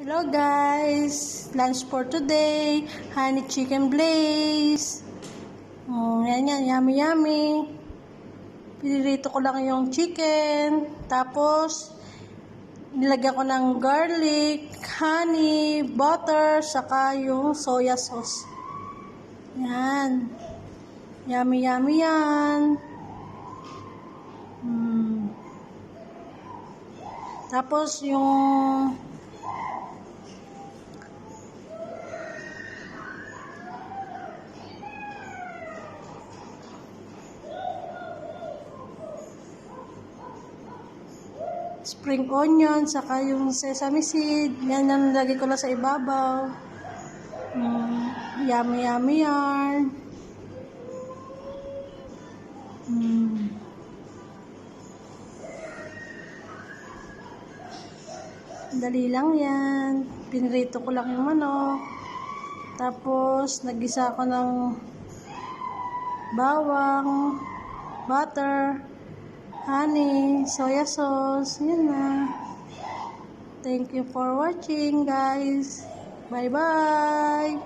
Hello guys! Lunch for today, honey chicken blaze. Yan, yummy yummy. Pinirito ko lang yung chicken. Tapos, nilagyan ko ng garlic, honey, butter, saka yung soya sauce. Yan. Yummy yummy yan. Tapos, yung spring onion, saka yung sesame seed. Yan ang nilagay ko lang sa ibabaw. Yummy yummy yarn. Dali lang yan. Pinrito ko lang yung manok. Tapos, nagisa ko ng bawang, butter, honey, soya sauce. Yan na. Thank you for watching, guys. Bye-bye.